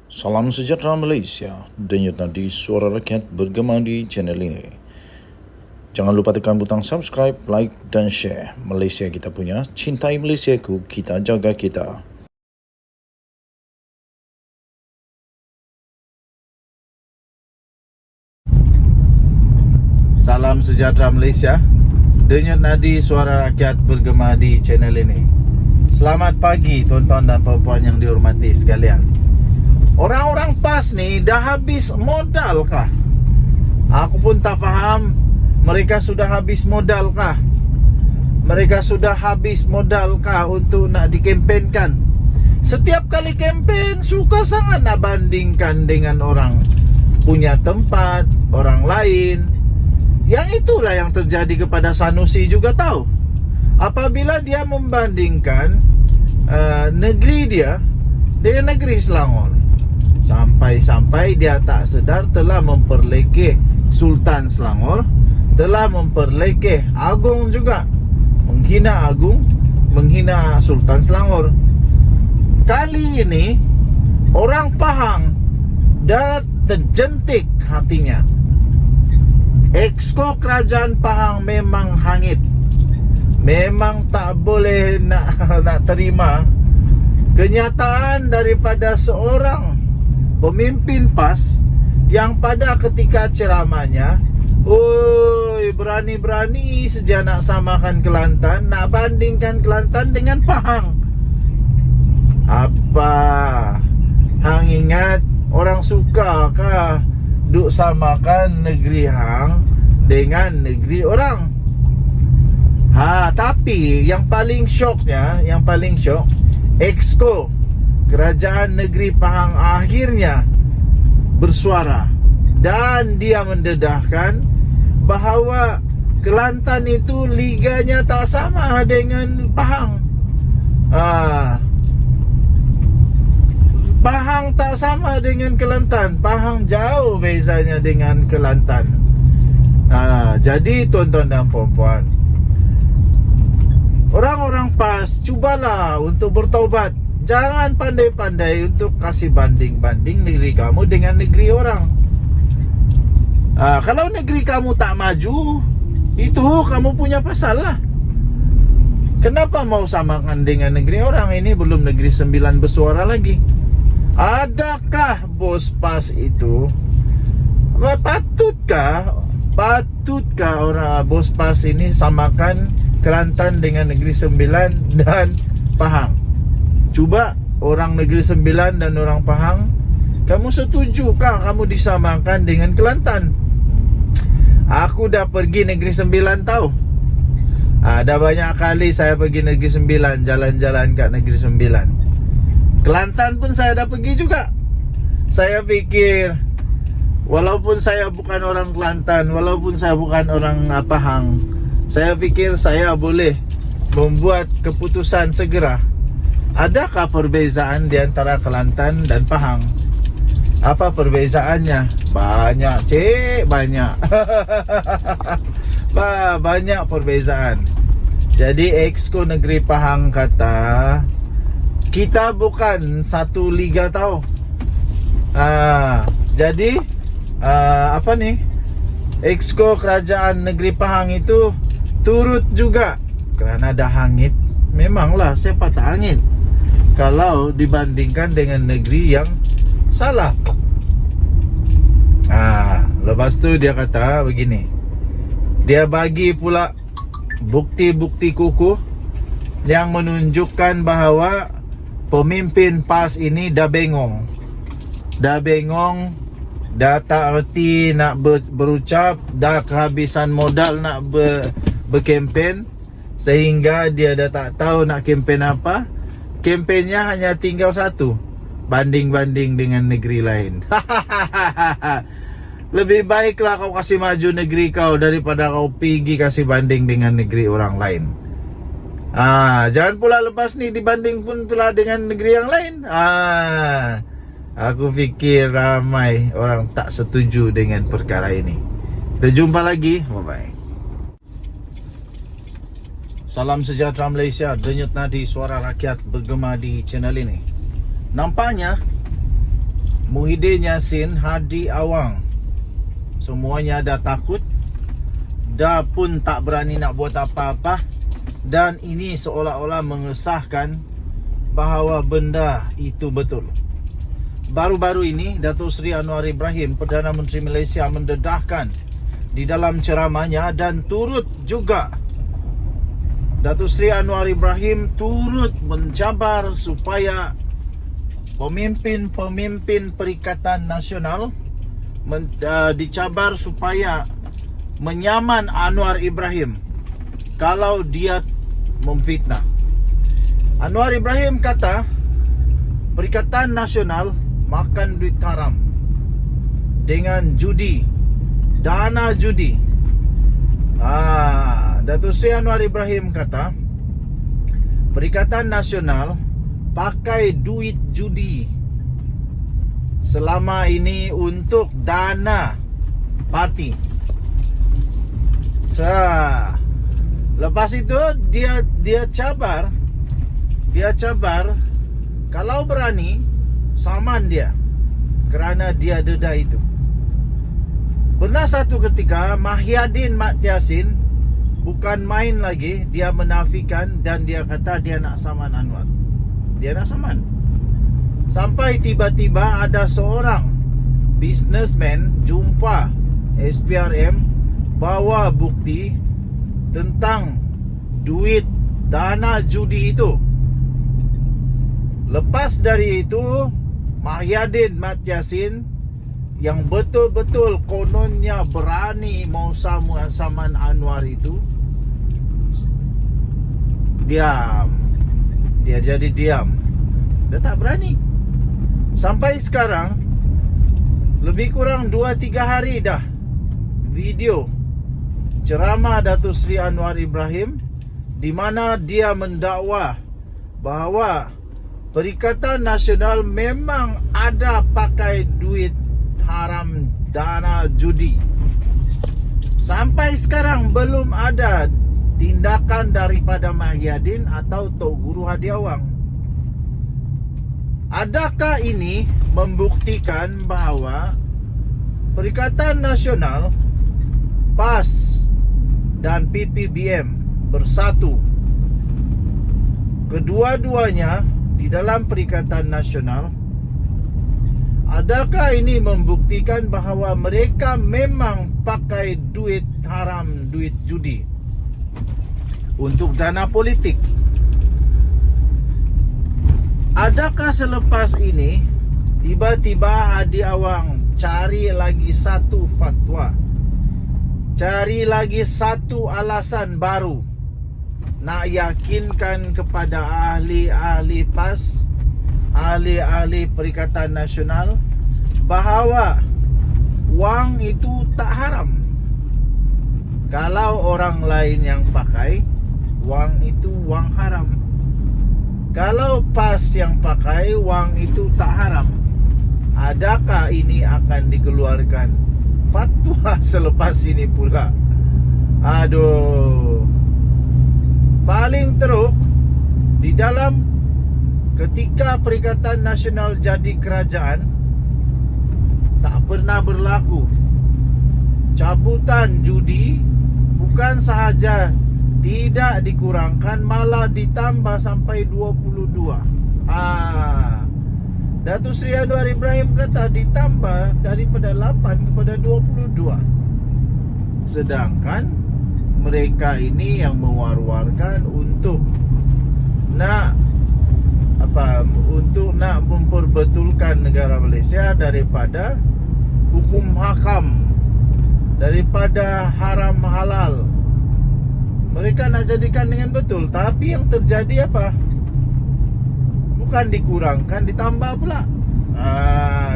Salam sejahtera Malaysia, denyut nadi suara rakyat bergema di channel ini. Jangan lupa tekan butang subscribe, like dan share. Malaysia kita punya, cintai Malaysiaku, kita jaga kita. Salam sejahtera Malaysia, denyut nadi suara rakyat bergema di channel ini. Selamat pagi tuan-tuan dan puan-puan yang dihormati sekalian. Orang-orang PAS ni dah habis modal kah? Aku pun tak faham. Mereka sudah habis modal kah? Mereka sudah habis modal kah untuk nak dikempenkan? Setiap kali kempen suka sangat nak bandingkan dengan orang punya tempat, orang lain. Yang itulah yang terjadi kepada Sanusi juga tahu. Apabila dia membandingkan negeri dia dengan negeri Selangor, sampai-sampai dia tak sedar telah memperlekeh Sultan Selangor, telah memperlekeh Agong juga. Menghina Agong, menghina Sultan Selangor. Kali ini orang Pahang dah terjentik hatinya. Exco Kerajaan Pahang memang hangit. Memang tak boleh nak terima kenyataan daripada seorang pemimpin PAS yang pada ketika ceramahnya, berani-berani saja nak samakan Kelantan, nak bandingkan Kelantan dengan Pahang. Apa hang ingat orang suka kah duk samakan negeri hang dengan negeri orang? Tapi yang paling syok, Exco Kerajaan Negeri Pahang akhirnya bersuara dan dia mendedahkan bahawa Kelantan itu liganya tak sama dengan Pahang. Pahang tak sama dengan Kelantan. Pahang jauh bezanya dengan Kelantan. Jadi tuan-tuan dan puan-puan, orang-orang PAS, cubalah untuk bertaubat. Jangan pandai-pandai untuk kasih banding-banding negeri kamu dengan negeri orang. Kalau negeri kamu tak maju, itu kamu punya pasal lah. Kenapa mau samakan dengan negeri orang? Ini belum negeri 9 bersuara lagi. Adakah bos PAS itu, Patutkah orang bos PAS ini samakan Kelantan dengan negeri 9 dan Pahang? Cuba orang negeri 9 dan orang Pahang, kamu setujukah kamu disamakan dengan Kelantan? Aku dah pergi negeri 9 tahu. Dah banyak kali saya pergi negeri 9, jalan-jalan kat negeri 9. Kelantan pun saya dah pergi juga. Saya fikir, walaupun saya bukan orang Kelantan, walaupun saya bukan orang Pahang, saya fikir saya boleh membuat keputusan segera. Adakah perbezaan di antara Kelantan dan Pahang? Apa perbezaannya? Banyak, banyak. Banyak perbezaan. Jadi Exco Negeri Pahang kata, kita bukan satu liga tau. Jadi Exco Kerajaan Negeri Pahang itu turut juga kerana dah hangit. Memanglah siapa tak hangit kalau dibandingkan dengan negeri yang salah. Lepas tu dia kata begini, dia bagi pula bukti-bukti kukuh yang menunjukkan bahawa pemimpin PAS ini dah bengong, dah tak erti nak berucap, dah kehabisan modal nak berkempen, sehingga dia dah tak tahu nak kempen apa. Kempennya hanya tinggal satu, banding-banding dengan negeri lain. Lebih baiklah kau kasih maju negeri kau daripada kau pergi kasih banding dengan negeri orang lain. Jangan pula lepas ni dibanding pun pula dengan negeri yang lain. Aku fikir ramai orang tak setuju dengan perkara ini. Kita jumpa lagi. Bye-bye. Salam sejahtera Malaysia, denyut nadi suara rakyat bergema di channel ini. Nampaknya Muhyiddin Yassin, Hadi Awang, semuanya dah takut, dah pun tak berani nak buat apa-apa. Dan ini seolah-olah mengesahkan bahawa benda itu betul. Baru-baru ini Datuk Seri Anwar Ibrahim, Perdana Menteri Malaysia, mendedahkan di dalam ceramahnya, dan turut juga Datuk Seri Anwar Ibrahim turut mencabar supaya pemimpin-pemimpin Perikatan Nasional dicabar supaya menyaman Anwar Ibrahim kalau dia memfitnah. Anwar Ibrahim kata Perikatan Nasional makan duit haram dengan judi, dana judi. Datuk Seri Anwar Ibrahim kata Perikatan Nasional pakai duit judi selama ini untuk dana parti. Lepas itu dia cabar kalau berani saman dia kerana dia dedah itu. Pernah satu ketika Muhyiddin Yassin bukan main lagi, dia menafikan dan dia kata dia nak saman Anwar. Dia nak saman. Sampai tiba-tiba ada seorang businessman jumpa SPRM, bawa bukti tentang duit dana judi itu. Lepas dari itu, Muhyiddin Yassin yang betul-betul kononnya berani mau saman Anwar itu diam. Dia jadi diam. Dia tak berani. Sampai sekarang lebih kurang 2-3 hari dah video ceramah Datuk Seri Anwar Ibrahim di mana dia mendakwa bahawa Perikatan Nasional memang ada pakai duit haram dana judi. Sampai sekarang belum ada tindakan daripada Muhyiddin atau Tok Guru Hadi Awang. Adakah ini membuktikan bahawa Perikatan Nasional, PAS dan PPBM bersatu? Kedua-duanya di dalam Perikatan Nasional. Adakah ini membuktikan bahawa mereka memang pakai duit haram, duit judi untuk dana politik? Adakah selepas ini tiba-tiba Hadi Awang cari lagi satu fatwa, cari lagi satu alasan baru nak yakinkan kepada ahli-ahli PAS, ahli-ahli Perikatan Nasional bahawa wang itu tak haram? Kalau orang lain yang pakai, wang itu wang haram. Kalau PAS yang pakai, wang itu tak haram. Adakah ini akan dikeluarkan fatwa selepas ini pula? Aduh. Paling teruk di dalam ketika Perikatan Nasional jadi kerajaan, tak pernah berlaku cabutan judi. Bukan sahaja tidak dikurangkan, malah ditambah sampai 22. Datuk Seri Anwar Ibrahim kata ditambah daripada 8 kepada 22. Sedangkan mereka ini yang mewar-warkan untuk nak memperbetulkan negara Malaysia daripada hukum hakam, daripada haram halal. Mereka nak jadikan dengan betul, tapi yang terjadi apa? Bukan dikurangkan, ditambah pula.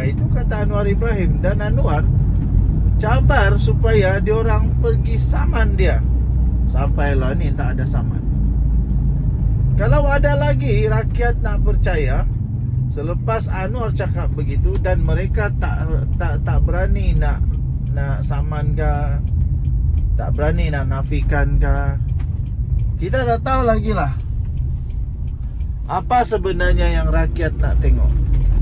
Itu kata Anwar Ibrahim. Dan Anwar cabar supaya diorang pergi saman dia. Sampailah ni tak ada saman. Kalau ada lagi rakyat nak percaya selepas Anwar cakap begitu dan mereka tak berani nak saman ke, tak berani nak nafikan ke, kita tak tahu lagi lah apa sebenarnya yang rakyat nak tengok.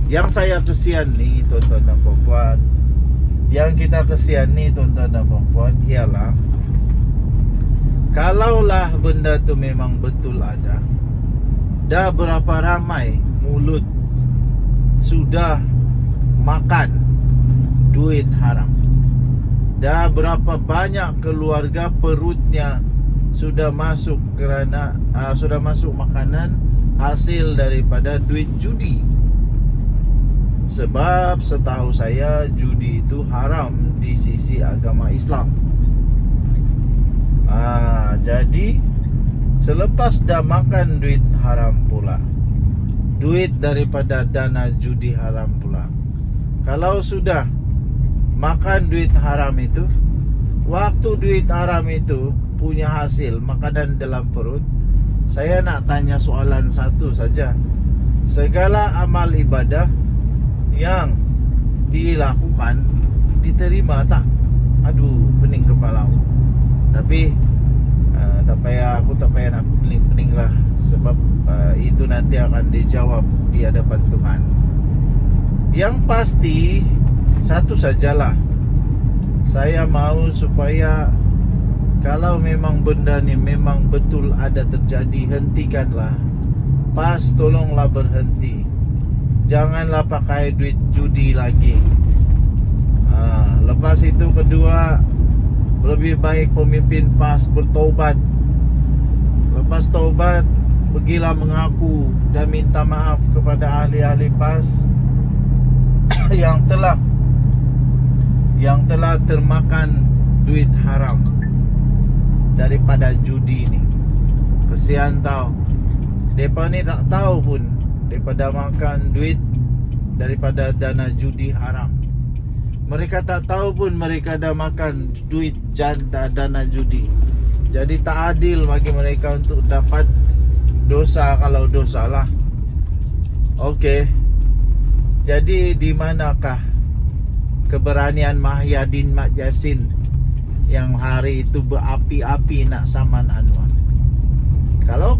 Yang saya kesian nih tuan-tuan dan puan, yang kita kesian nih tuan-tuan dan puan, ialah kalaulah benda tu memang betul ada, dah berapa ramai mulut sudah makan duit haram, dah berapa banyak keluarga perutnya sudah masuk kerana sudah masuk makanan hasil daripada duit judi. Sebab setahu saya judi itu haram di sisi agama Islam. Jadi selepas dah makan duit haram pula, duit daripada dana judi haram pula, kalau sudah makan duit haram itu, waktu duit haram itu punya hasil makanan dalam perut, saya nak tanya soalan satu saja. Segala amal ibadah yang dilakukan diterima tak? Aduh, pening kepala aku. Tapi aku tak payah nak pening-pening lah. Sebab itu nanti akan dijawab di hadapan Tuhan. Yang pasti satu sajalah, saya mau supaya kalau memang benda ni memang betul ada terjadi, hentikanlah. Pas, tolonglah berhenti. Janganlah pakai duit judi lagi. Lepas itu kedua, lebih baik pemimpin PAS bertaubat. Lepas taubat, pergilah mengaku dan minta maaf kepada ahli-ahli PAS yang telah termakan duit haram daripada judi ni. Kesian tau. Depa ni tak tahu pun daripada makan duit daripada dana judi haram. Mereka tak tahu pun mereka dah makan duit dana judi. Jadi tak adil bagi mereka untuk dapat dosa kalau dosa lah. Okey. Jadi di manakah keberanian Mahyadin Mat Yassin yang hari itu berapi-api nak saman Anwar?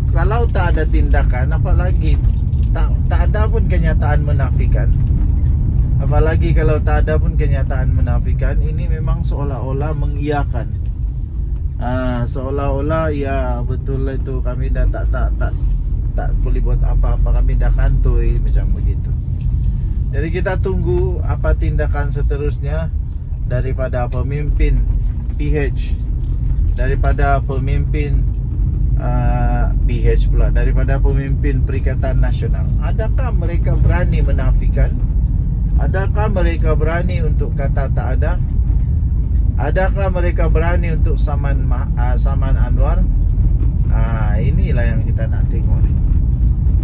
Kalau tak ada tindakan, apalagi tak ada pun kenyataan menafikan. Apalagi kalau tak ada pun kenyataan menafikan, ini memang seolah-olah mengiyakan. Seolah-olah ya betul lah itu, kami dah tak boleh buat apa-apa, kami dah kantoi macam begitu. Jadi kita tunggu apa tindakan seterusnya daripada pemimpin PH, daripada pemimpin PH pula, daripada pemimpin Perikatan Nasional. Adakah mereka berani menafikan? Adakah mereka berani untuk kata tak ada? Adakah mereka berani untuk saman Anwar? Inilah yang kita nak tengok ni.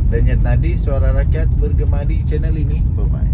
Danyat Nadi, Suara Rakyat bergema di channel ini. Bye-bye.